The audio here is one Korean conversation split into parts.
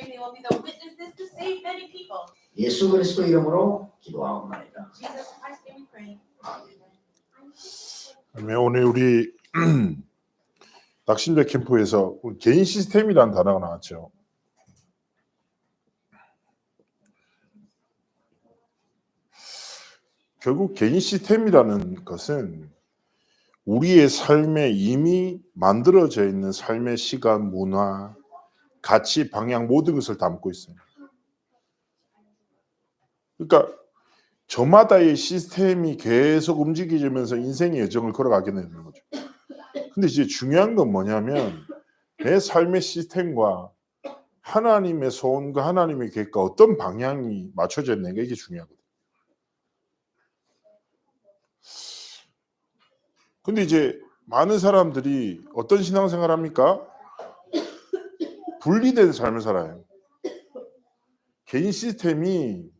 stream, they will be the witnesses to save many people. 예수 그리스도 이름으로 기도하옵나이다. Jesus Christ, name we pray. 오늘 우리 낙심자 캠프에서 개인 시스템이라는 단어가 나왔죠. 결국 개인 시스템이라는 것은 우리의 삶에 이미 만들어져 있는 삶의 시간, 문화, 가치, 방향 모든 것을 담고 있어요. 그러니까 저마다의 시스템이 계속 움직이면서 인생의 여정을 걸어가게 되는 거죠. 근데 이제 중요한 건 뭐냐면 내 삶의 시스템과 하나님의 소원과 하나님의 계획과 어떤 방향이 맞춰져 있는가, 이게 중요하거든요. 근데 이제 많은 사람들이 어떤 신앙생활 합니까? 분리된 삶을 살아요. 개인 시스템이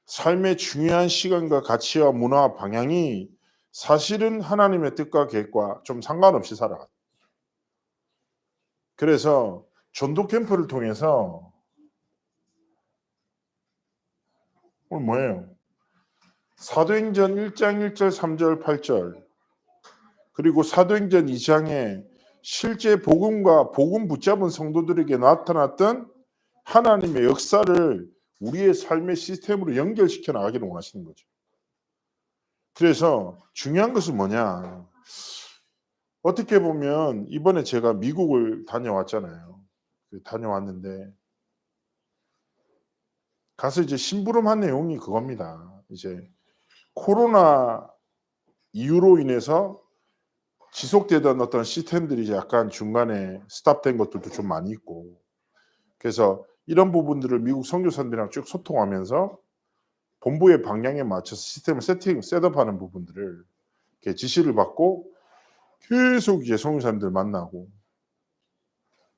삶의 중요한 시간과 가치와 문화와 방향이 사실은 하나님의 뜻과 계획과 좀 상관없이 살아가요. 그래서 전도 캠프를 통해서 오늘 뭐예요? 사도행전 1장 1절 3절 8절 그리고 사도행전 2장에 실제 복음과 복음 붙잡은 성도들에게 나타났던 하나님의 역사를 우리의 삶의 시스템으로 연결시켜 나가기를 원하시는 거죠. 그래서 중요한 것은 뭐냐? 어떻게 보면 이번에 제가 미국을 다녀왔잖아요. 다녀왔는데 가서 이제 심부름한 내용이 그겁니다. 이제 코로나 이유로 인해서 지속되던 어떤 시스템들이 이제 약간 중간에 스탑된 것들도 좀 많이 있고, 그래서 이런 부분들을 미국 선교사님들이랑 쭉 소통하면서 본부의 방향에 맞춰서 시스템을 셋업하는 부분들을 이렇게 지시를 받고 계속 이제 선교사님들 만나고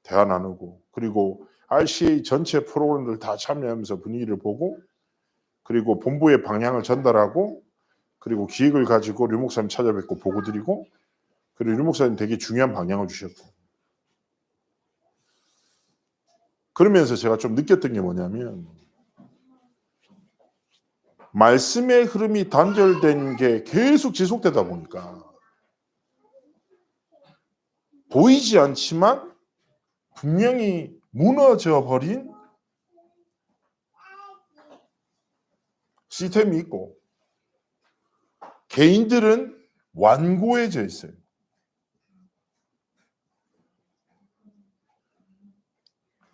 대화 나누고, 그리고 RCA 전체 프로그램들 다 참여하면서 분위기를 보고, 그리고 본부의 방향을 전달하고, 그리고 기획을 가지고 류 목사님 찾아뵙고 보고 드리고, 그리고 류 목사님 되게 중요한 방향을 주셨고, 그러면서 제가 좀 느꼈던 게 뭐냐면 말씀의 흐름이 단절된 게 계속 지속되다 보니까 보이지 않지만 분명히 무너져 버린 시스템이 있고 개인들은 완고해져 있어요.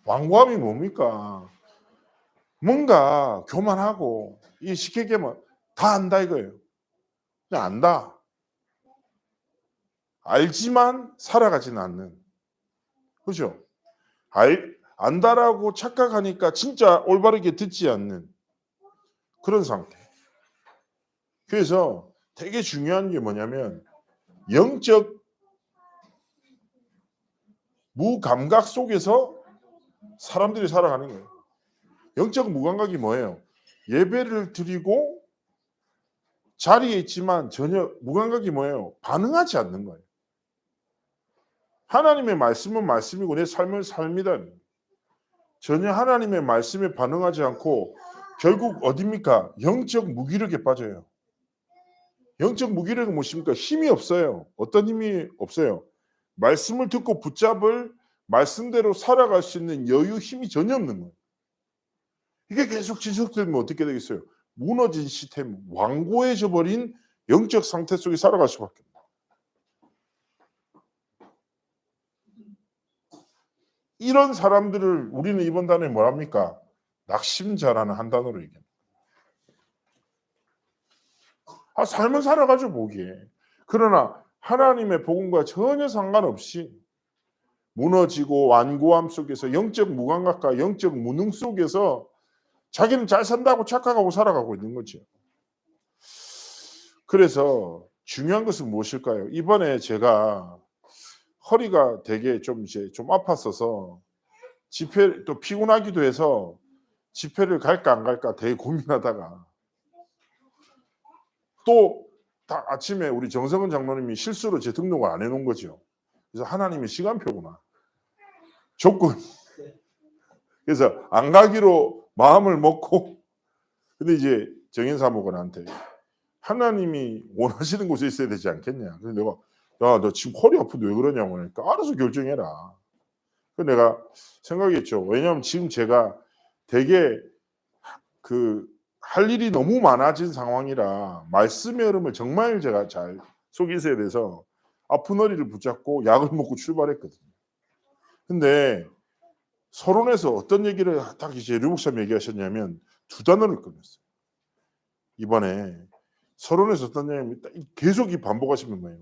완고함이 뭡니까? 뭔가 교만하고 이 쉽게 얘기하면 다 안다 이거예요. 그냥 안다. 알지만 살아가지는 않는. 그죠? 안다라고 착각하니까 진짜 올바르게 듣지 않는 그런 상태. 그래서 되게 중요한 게 뭐냐면 영적 무감각 속에서 사람들이 살아가는 거예요. 영적 무감각이 뭐예요? 예배를 드리고 자리에 있지만 전혀 무감각이 뭐예요? 반응하지 않는 거예요. 하나님의 말씀은 말씀이고 내 삶은 삶이다. 전혀 하나님의 말씀에 반응하지 않고 결국 어딥니까? 영적 무기력에 빠져요. 영적 무기력은 무엇입니까? 힘이 없어요. 어떤 힘이 없어요? 말씀을 듣고 붙잡을 말씀대로 살아갈 수 있는 여유, 힘이 전혀 없는 거예요. 이게 계속 지속되면 어떻게 되겠어요? 무너진 시스템, 완고해져 버린 영적 상태 속에 살아갈 수밖에 없어요. 이런 사람들을 우리는 이번 단어에 뭐랍니까? 낙심자라는 한 단어로 얘기합니다. 삶을 살아가죠, 보기에. 그러나 하나님의 복음과 전혀 상관없이 무너지고 완고함 속에서 영적 무감각과 영적 무능 속에서 자기는 잘 산다고 착각하고 살아가고 있는 거죠. 그래서 중요한 것은 무엇일까요? 이번에 제가 허리가 되게 좀 아팠어서 집회 또 피곤하기도 해서 집회를 갈까 안 갈까 되게 고민하다가 또 아침에 우리 정성은 장로님이 실수로 제 등록을 안 해놓은 거죠. 그래서 하나님의 시간표구나. 조건이 그래서 안 가기로 마음을 먹고 근데 이제 정인 사목원한테 하나님이 원하시는 곳에 있어야 되지 않겠냐. 그래서 내가 야, 너 지금 허리 아픈데 왜 그러냐고 하니까 알아서 결정해라. 그 내가 생각했죠. 왜냐하면 지금 제가 되게 할 일이 너무 많아진 상황이라 말씀의 흐름을 정말 제가 잘 속에 있어야 돼서 아픈 허리를 붙잡고 약을 먹고 출발했거든요. 근데 서론에서 어떤 얘기를 딱 이제 류 목사님 얘기하셨냐면 두 단어를 꺼냈어요. 이번에 서론에서 어떤 얘기냐면 계속 이 반복하시는 거예요.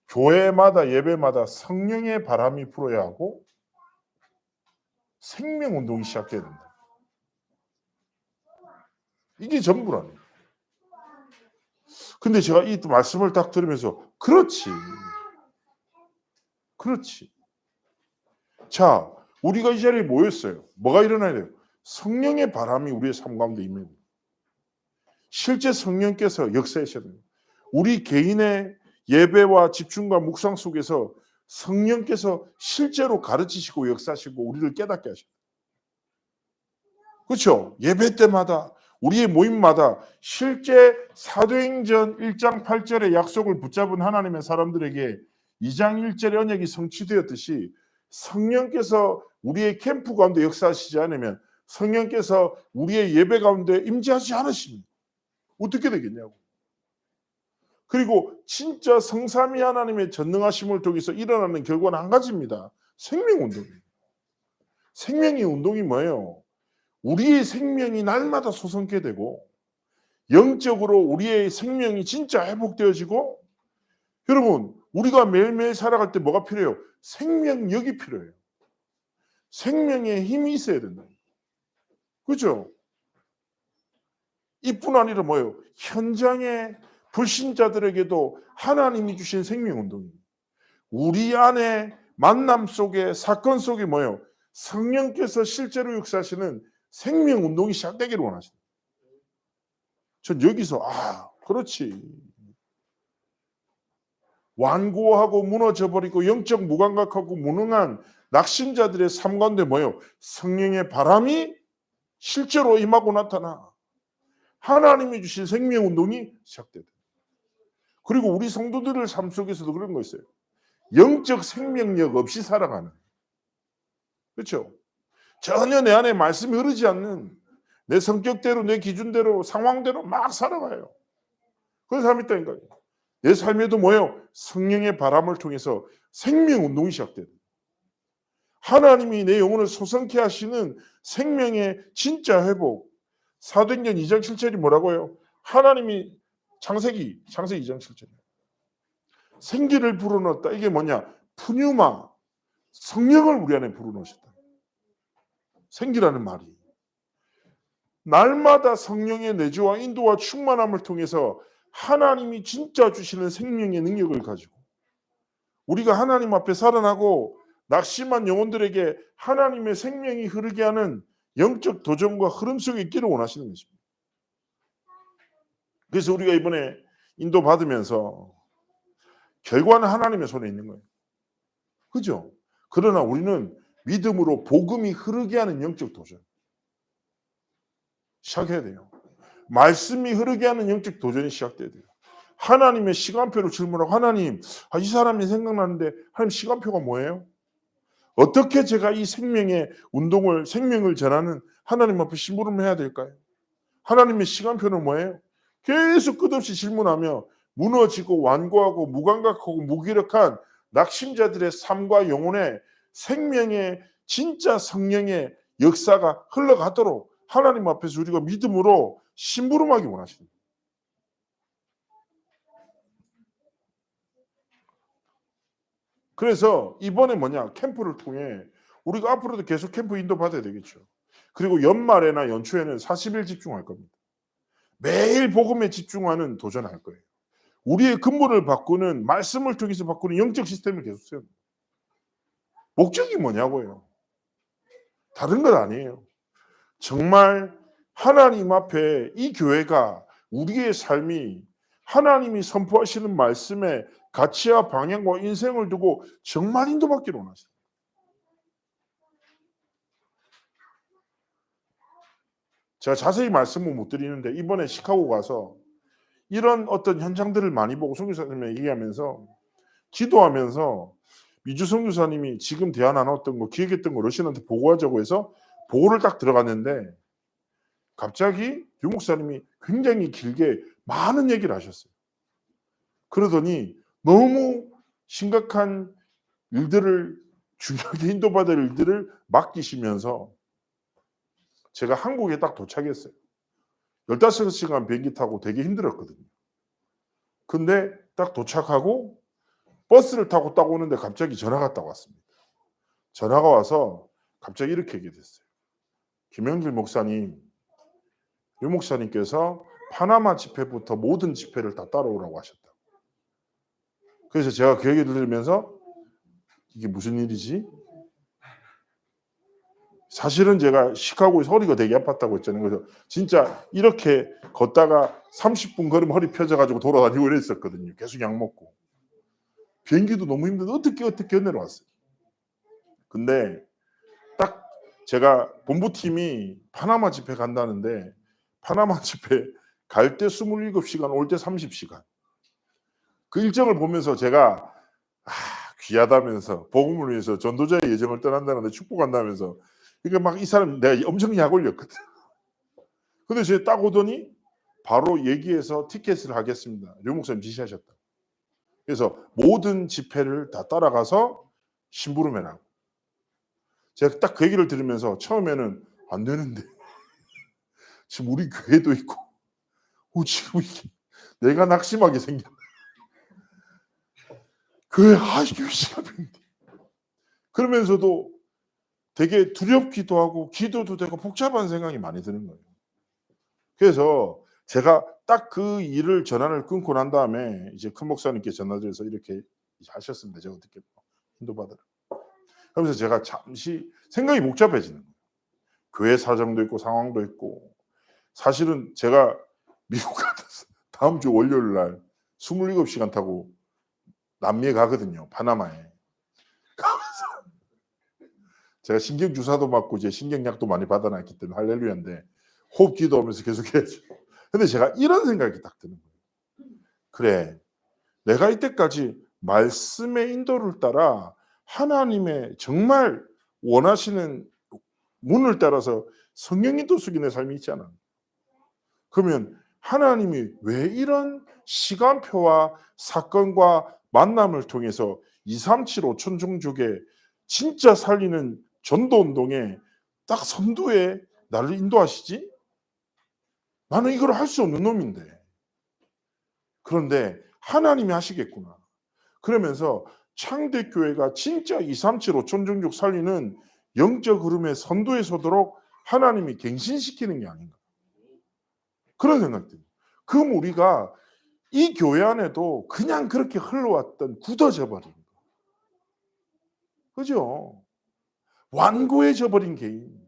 교회마다 예배마다 성령의 바람이 불어야 하고 생명 운동이 시작해야 된다. 이게 전부라네요. 근데 제가 이 말씀을 딱 들으면서 그렇지. 자, 우리가 이 자리에 모였어요. 뭐가 일어나야 돼요? 성령의 바람이 우리의 삶 가운데 임해요. 실제 성령께서 역사하셔야 돼요. 우리 개인의 예배와 집중과 묵상 속에서 성령께서 실제로 가르치시고 역사하시고 우리를 깨닫게 하셔요. 그렇죠? 예배 때마다 우리의 모임마다 실제 사도행전 1장 8절의 약속을 붙잡은 하나님의 사람들에게 2장 1절의 언약이 성취되었듯이 성령께서 우리의 캠프 가운데 역사하시지 않으면 성령께서 우리의 예배 가운데 임재하지 않으시면 어떻게 되겠냐고. 그리고 진짜 성삼위 하나님의 전능하심을 통해서 일어나는 결과는 한 가지입니다. 생명운동이에요. 생명의 운동이 뭐예요? 우리의 생명이 날마다 솟게 되고 영적으로 우리의 생명이 진짜 회복되어지고 여러분 우리가 매일매일 살아갈 때 뭐가 필요해요? 생명력이 필요해요. 생명의 힘이 있어야 된다. 그렇죠? 이뿐 아니라 뭐예요? 현장의 불신자들에게도 하나님이 주신 생명운동입니다. 우리 안에 만남 속에 사건 속에 뭐예요? 성령께서 실제로 역사하시는 생명운동이 시작되기를 원하십니다. 전 여기서 그렇지. 완고하고 무너져버리고 영적 무감각하고 무능한 낙심자들의 삶 가운데 뭐예요? 성령의 바람이 실제로 임하고 나타나 하나님이 주신 생명운동이 시작되다. 그리고 우리 성도들의 삶 속에서도 그런 거 있어요. 영적 생명력 없이 살아가는. 그렇죠? 전혀 내 안에 말씀이 흐르지 않는 내 성격대로 내 기준대로 상황대로 막 살아가요. 그런 사람이 있다니까요. 내 삶에도 뭐예요? 성령의 바람을 통해서 생명운동이 시작돼요. 하나님이 내 영혼을 소성케 하시는 생명의 진짜 회복. 사도행전 2장 7절이 뭐라고요? 하나님이 창세기 2장 7절. 생기를 불어넣었다. 이게 뭐냐? 푸뉴마. 성령을 우리 안에 불어넣으셨다. 생기라는 말이. 날마다 성령의 내주와 인도와 충만함을 통해서 하나님이 진짜 주시는 생명의 능력을 가지고 우리가 하나님 앞에 살아나고 낙심한 영혼들에게 하나님의 생명이 흐르게 하는 영적 도전과 흐름 속에 있기를 원하시는 것입니다. 그래서 우리가 이번에 인도 받으면서 결과는 하나님의 손에 있는 거예요. 그죠? 그러나 우리는 믿음으로 복음이 흐르게 하는 영적 도전 시작해야 돼요. 말씀이 흐르게 하는 영적 도전이 시작돼야 돼요. 하나님의 시간표로 질문하고 하나님, 이 사람이 생각나는데 하나님 시간표가 뭐예요? 어떻게 제가 이 생명의 운동을 생명을 전하는 하나님 앞에 심부름을 해야 될까요? 하나님의 시간표는 뭐예요? 계속 끝없이 질문하며 무너지고 완고하고 무감각하고 무기력한 낙심자들의 삶과 영혼의 생명의 진짜 성령의 역사가 흘러가도록 하나님 앞에서 우리가 믿음으로 심부름하기 원하십니다. 그래서 이번에 뭐냐? 캠프를 통해 우리가 앞으로도 계속 캠프 인도 받아야 되겠죠. 그리고 연말에나 연초에는 40일 집중할 겁니다. 매일 복음에 집중하는 도전할 거예요. 우리의 근본을 바꾸는 말씀을 통해서 바꾸는 영적 시스템을 계속 세웁니다. 목적이 뭐냐고요? 다른 건 아니에요. 정말 하나님 앞에 이 교회가 우리의 삶이 하나님이 선포하시는 말씀에 가치와 방향과 인생을 두고 정말 인도받기를 원하십니다. 제가 자세히 말씀을 못 드리는데 이번에 시카고 가서 이런 어떤 현장들을 많이 보고 선교사님이 얘기하면서 기도하면서 미주 선교사님이 지금 대안 나눴던 거 기획했던 거 러시아한테 보고하자고 해서 보고를 딱 들어갔는데 갑자기 유 목사님이 굉장히 길게 많은 얘기를 하셨어요. 그러더니 너무 심각한 일들을 중요하게 인도받을 일들을 맡기시면서 제가 한국에 딱 도착했어요. 15시간 비행기 타고 되게 힘들었거든요. 근데 딱 도착하고 버스를 타고 딱 오는데 갑자기 전화가 딱 왔습니다. 전화가 와서 갑자기 이렇게 얘기됐어요. 김영길 목사님, 유 목사님께서 파나마 집회부터 모든 집회를 다 따라오라고 하셨다고. 그래서 제가 그 얘기를 들으면서 이게 무슨 일이지? 사실은 제가 시카고에서 허리가 되게 아팠다고 했잖아요. 그래서 진짜 이렇게 걷다가 30분 걸으면 허리 펴져가지고 돌아다니고 이랬었거든요. 계속 약 먹고. 비행기도 너무 힘든데 어떻게 내려왔어요. 근데 딱 제가 본부팀이 파나마 집회 간다는데 파나마 집회 갈 때 27시간 올 때 30시간. 그 일정을 보면서 제가 귀하다면서 복음을 위해서 전도자의 예정을 떠난다는데 축복한다면서 그러니까 막 이 사람 내가 엄청 약 올렸거든. 근데 제가 딱 오더니 바로 얘기해서 티켓을 하겠습니다. 류 목사님 지시하셨다. 그래서 모든 집회를 다 따라가서 심부름해라고. 제가 딱 그 얘기를 들으면서 처음에는 안 되는데 지금 우리 교회도 있고 지금 이게 내가 낙심하게 생겼네. 교회 이게 시간인데 그러면서도 되게 두렵기도 하고 기도도 되고 복잡한 생각이 많이 드는 거예요. 그래서 제가 딱 그 일을 전환을 끊고 난 다음에 이제 큰 목사님께 전화드려서 이렇게 하셨습니다. 제가 어떻게 인도받으라. 그러면서 제가 잠시 생각이 복잡해지는 거예요. 교회 사정도 있고 상황도 있고 사실은 제가 미국 가서 다음 주 월요일 날 27시간 타고 남미에 가거든요. 파나마에. 제가 신경 주사도 맞고 이제 신경약도 많이 받아놨기 때문에 할렐루야인데 호흡 기도하면서 계속 해야죠. 근데 제가 이런 생각이 딱 드는 거예요. 그래, 내가 이때까지 말씀의 인도를 따라 하나님의 정말 원하시는 문을 따라서 성령 인도 속의 내 삶이 있잖아. 그러면 하나님이 왜 이런 시간표와 사건과 만남을 통해서 237 5천 종족의 진짜 살리는 전도운동에 딱 선두에 나를 인도하시지? 나는 이걸 할 수 없는 놈인데. 그런데 하나님이 하시겠구나. 그러면서 창대교회가 진짜 237 5천 종족 살리는 영적 흐름의 선두에 서도록 하나님이 갱신시키는 게 아닌가. 그런 생각들이. 그럼 우리가 이 교회 안에도 그냥 그렇게 흘러왔던 굳어져 버린 거. 그죠? 완고해져 버린 개인.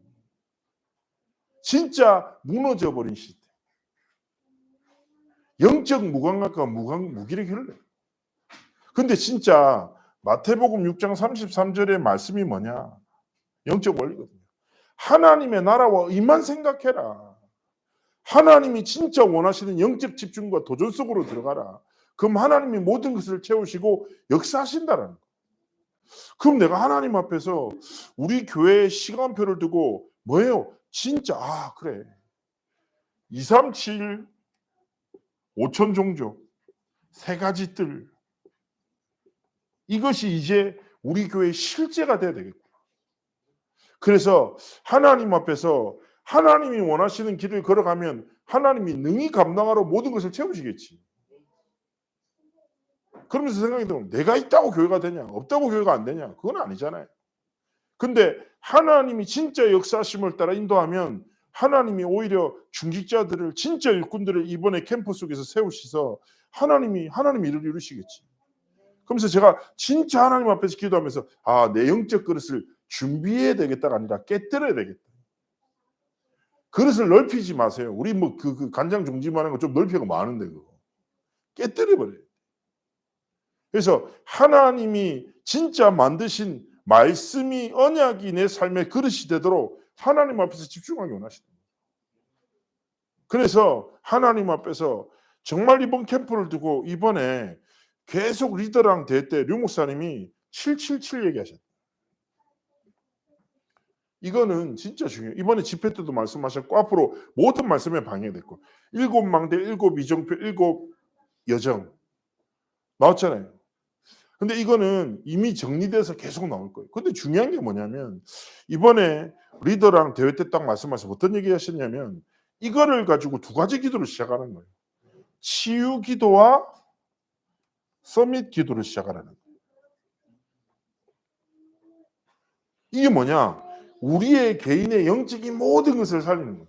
진짜 무너져 버린 시대. 영적 무감각과 무기력이 흘러요. 근데 진짜 마태복음 6장 33절의 말씀이 뭐냐? 영적 원리거든요. 하나님의 나라와 의만 생각해라. 하나님이 진짜 원하시는 영적 집중과 도전 속으로 들어가라. 그럼 하나님이 모든 것을 채우시고 역사하신다라는 거예요. 그럼 내가 하나님 앞에서 우리 교회의 시간표를 두고 뭐예요? 진짜 그래. 237 5천 종족 세 가지 뜰 이것이 이제 우리 교회의 실제가 돼야 되겠구나. 그래서 하나님 앞에서 하나님이 원하시는 길을 걸어가면 하나님이 능히 감당하러 모든 것을 채우시겠지. 그러면서 생각이 들면 내가 있다고 교회가 되냐 없다고 교회가 안 되냐 그건 아니잖아요. 근데 하나님이 진짜 역사심을 따라 인도하면 하나님이 오히려 중직자들을 진짜 일꾼들을 이번에 캠프 속에서 세우셔서 하나님이 일을 이루시겠지. 그러면서 제가 진짜 하나님 앞에서 기도하면서 내 영적 그릇을 준비해야 되겠다가 아니라 깨뜨려야 되겠다. 그릇을 넓히지 마세요. 우리 그 간장 종지만 한 거 좀 넓히가 많은데 그거 깨뜨려 버려요. 그래서 하나님이 진짜 만드신 말씀이 언약이 내 삶의 그릇이 되도록 하나님 앞에서 집중하기 원하시다. 그래서 하나님 앞에서 정말 이번 캠프를 두고 이번에 계속 리더랑 대회 때 류 목사님이 777 얘기하셨어요. 이거는 진짜 중요해요. 이번에 집회 때도 말씀하셨고 앞으로 모든 말씀에 방해됐고 7망대, 7이정표, 7여정 나왔잖아요. 근데 이거는 이미 정리돼서 계속 나올 거예요. 근데 중요한 게 뭐냐면 이번에 리더랑 대회 때 딱 말씀하셔서 어떤 얘기 하셨냐면 이거를 가지고 두 가지 기도를 시작하는 거예요. 치유 기도와 서밋 기도를 시작하라는 거예요. 이게 뭐냐? 우리의 개인의 영적인 모든 것을 살리는 거예요.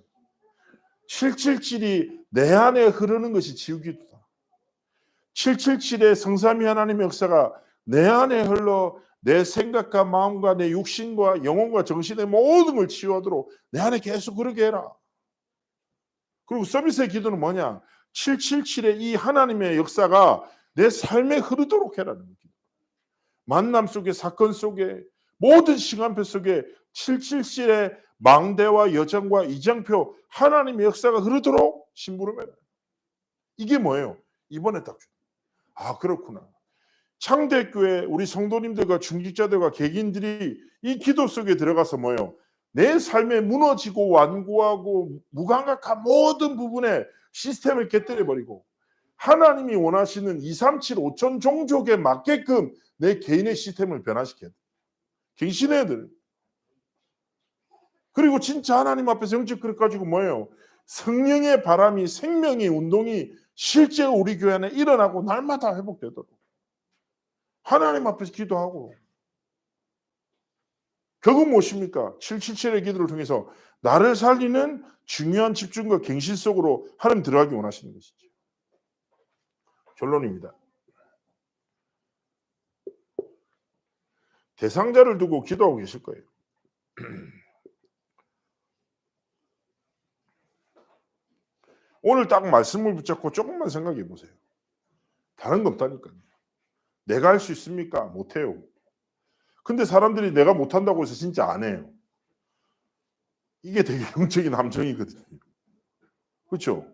777이 내 안에 흐르는 것이 치유 기도다. 777의 성삼위 하나님의 역사가 내 안에 흘러 내 생각과 마음과 내 육신과 영혼과 정신의 모든 걸 치유하도록 내 안에 계속 흐르게 해라. 그리고 서밋의 기도는 뭐냐? 777의 이 하나님의 역사가 내 삶에 흐르도록 해라는 거예요. 만남 속에 사건 속에 모든 시간표 속에 777의 망대와 여정과 이정표 하나님의 역사가 흐르도록 심부름해라. 이게 뭐예요? 이번에 딱 아 그렇구나. 창대교회 우리 성도님들과 중직자들과 개인들이 이 기도 속에 들어가서 뭐예요? 내 삶에 무너지고 완고하고 무감각한 모든 부분에 시스템을 깨뜨려버리고 하나님이 원하시는 237 5천 종족에 맞게끔 내 개인의 시스템을 변화시켜야 돼. 갱신해야 돼. 그리고 진짜 하나님 앞에서 영적 그릇 가지고 뭐예요? 성령의 바람이 생명의 운동이 실제 우리 교회 안에 일어나고 날마다 회복되도록 하나님 앞에서 기도하고 결국 무엇입니까? 777의 기도를 통해서 나를 살리는 중요한 집중과 갱신 속으로 하나님 들어가기 원하시는 것이죠. 결론입니다. 대상자를 두고 기도하고 계실 거예요. 오늘 딱 말씀을 붙잡고 조금만 생각해 보세요. 다른 거 없다니까요. 내가 할 수 있습니까? 못해요. 근데 사람들이 내가 못한다고 해서 진짜 안 해요. 이게 되게 영적인 함정이거든요. 그렇죠?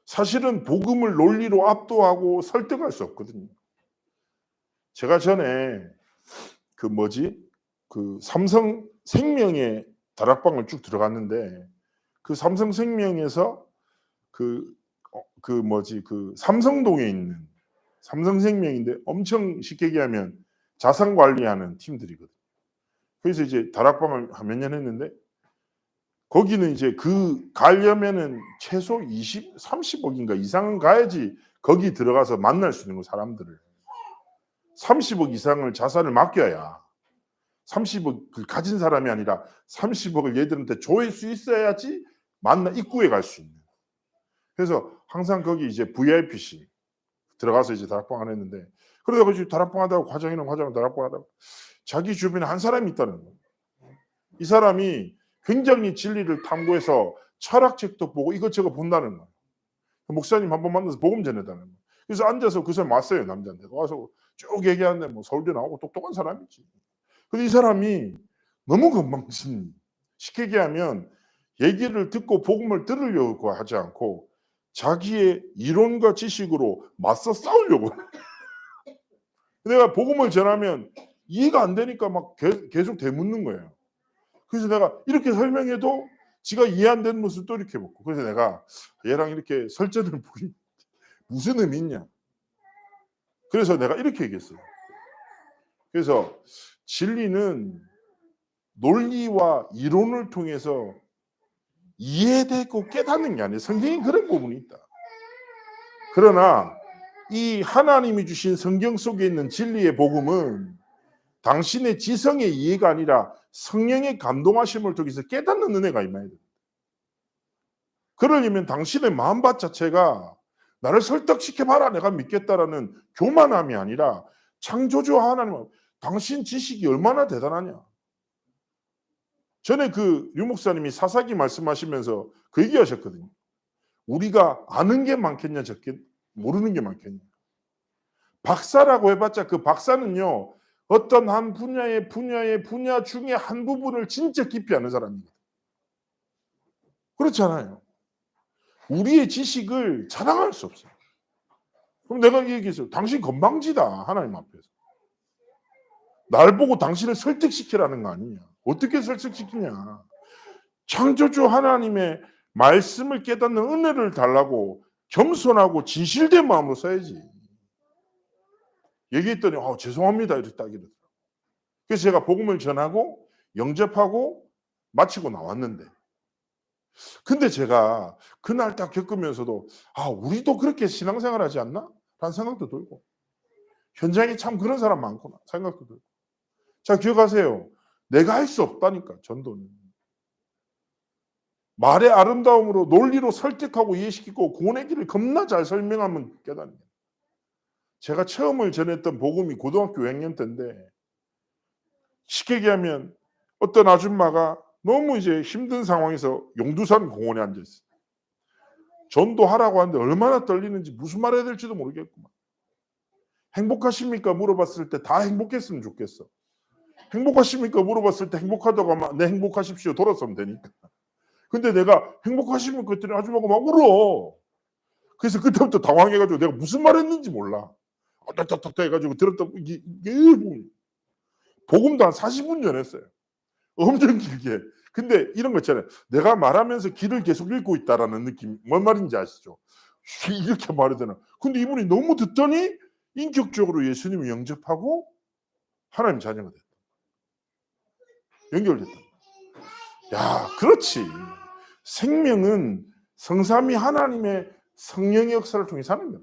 사실은 복음을 논리로 압도하고 설득할 수 없거든요. 제가 전에 그 삼성생명의 다락방을 쭉 들어갔는데 그 삼성생명에서 그 삼성동에 있는 삼성생명인데 엄청 쉽게 얘기하면 자산 관리하는 팀들이거든요. 그래서 이제 다락방을 몇 년 했는데 거기는 이제 가려면은 최소 30억인가 이상은 가야지 거기 들어가서 만날 수 있는 거 사람들을. 30억 이상을 자산을 맡겨야 30억을 가진 사람이 아니라 30억을 얘들한테 줄 수 있어야지 입구에 갈 수 있는. 그래서 항상 거기 이제 VIPC 들어가서 이제 다락방 안 했는데 그러다가 이제 다락방 하다가 과장이랑 다락방 하다가 자기 주변에 한 사람이 있다는 거예요. 이 사람이 굉장히 진리를 탐구해서 철학책도 보고 이것저것 본다는 거예요. 목사님 한번 만나서 복음 전해달라는 거예요. 그래서 앉아서 그 사람 왔어요. 남자한테 와서 쭉 얘기하는데 뭐 서울대 나오고 똑똑한 사람이지. 근데 이 사람이 너무 건방진, 쉽게 얘기하면 얘기를 듣고 복음을 들으려고 하지 않고 자기의 이론과 지식으로 맞서 싸우려고. 내가 복음을 전하면 이해가 안 되니까 막 계속 되묻는 거예요. 그래서 내가 이렇게 설명해도 지가 이해 안 되는 모습 또 이렇게 보고. 그래서 내가 얘랑 이렇게 설전을 벌이 무슨 의미 있냐. 그래서 내가 이렇게 얘기했어요. 그래서 진리는 논리와 이론을 통해서 이해되고 깨닫는 게 아니에요. 성경에 그런 부분이 있다. 그러나 이 하나님이 주신 성경 속에 있는 진리의 복음은 당신의 지성의 이해가 아니라 성령의 감동하심을 통해서 깨닫는 은혜가 임해야 돼요. 그러려면 당신의 마음밭 자체가 나를 설득시켜봐라 내가 믿겠다라는 교만함이 아니라 창조주 하나님, 당신 지식이 얼마나 대단하냐. 전에 류 목사님이 사사기 말씀하시면서 그 얘기하셨거든요. 우리가 아는 게 많겠냐 모르는 게 많겠냐. 박사라고 해봤자 그 박사는요 어떤 한 분야 중에 한 부분을 진짜 깊이 아는 사람입니다. 그렇지 않아요. 우리의 지식을 자랑할 수 없어요. 그럼 내가 얘기했어요. 당신 건방지다. 하나님 앞에서. 날 보고 당신을 설득시키라는 거 아니냐. 어떻게 설득시키냐. 창조주 하나님의 말씀을 깨닫는 은혜를 달라고 겸손하고 진실된 마음으로 써야지. 얘기했더니 죄송합니다. 이렇게 딱 이러더라고요. 그래서 제가 복음을 전하고 영접하고 마치고 나왔는데, 근데 제가 그날 딱 겪으면서도 우리도 그렇게 신앙생활 하지 않나? 라는 생각도 들고, 현장에 참 그런 사람 많구나 생각도 들고. 자, 기억하세요. 내가 할 수 없다니까. 전도는 말의 아름다움으로 논리로 설득하고 이해시키고 구원의 길을 겁나 잘 설명하면 깨닫는 거예요. 제가 처음을 전했던 복음이 고등학교 6학년 때인데, 쉽게 얘기하면 어떤 아줌마가 너무 이제 힘든 상황에서 용두산 공원에 앉아있어요. 전도하라고 하는데 얼마나 떨리는지 무슨 말 해야 될지도 모르겠구만. 행복하십니까? 물어봤을 때 다 행복했으면 좋겠어. 행복하십니까? 물어봤을 때 행복하다고 하면 네, 행복하십시오. 돌아서면 되니까. 근데 내가 행복하십니까? 그랬더니 아줌마가 막 울어. 그래서 그때부터 당황해가지고 내가 무슨 말 했는지 몰라. 탁탁탁 해가지고 들었다. 이게 복음도 한 40분 전했어요. 엄청 길게. 근데 이런 거 있잖아요. 내가 말하면서 길을 계속 읽고 있다라는 느낌. 뭔 말인지 아시죠? 이렇게 말해야 되나. 근데 이분이 너무 듣더니 인격적으로 예수님을 영접하고 하나님 자녀가 됐다. 연결됐다. 야, 그렇지. 생명은 성삼위 하나님의 성령의 역사를 통해 사는 거야.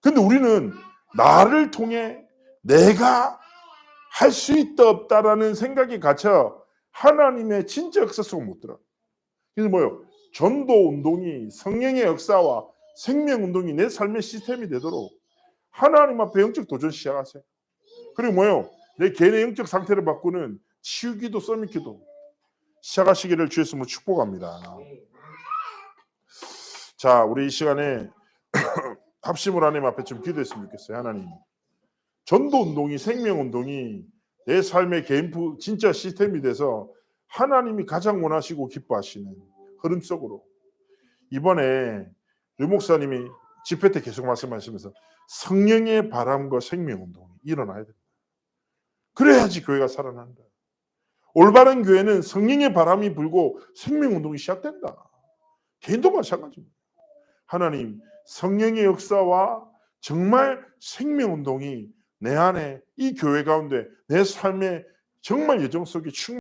근데 우리는 나를 통해 내가 할 수 있다 없다라는 생각이 갇혀 하나님의 진짜 역사 속을 못 들어. 그래서 뭐요? 전도 운동이 성령의 역사와 생명 운동이 내 삶의 시스템이 되도록 하나님 앞에 영적 도전 시작하세요. 그리고 뭐요? 내 개인의 영적 상태를 바꾸는 치유기도 서밋기도 시작하시기를 주의 이름으로 축복합니다. 자, 우리 이 시간에 합심을 하나님 앞에 좀 기도했으면 좋겠어요. 하나님, 전도 운동이 생명 운동이 내 삶의 개인 진짜 시스템이 돼서 하나님이 가장 원하시고 기뻐하시는 흐름 속으로 이번에 류 목사님이 집회 때 계속 말씀하시면서 성령의 바람과 생명 운동이 일어나야 됩니다. 그래야지 교회가 살아난다. 올바른 교회는 성령의 바람이 불고 생명 운동이 시작된다. 개인도 마찬가지입니다. 하나님, 성령의 역사와 정말 생명 운동이 내 안에 이 교회 가운데 내 삶의 정말 예정 속에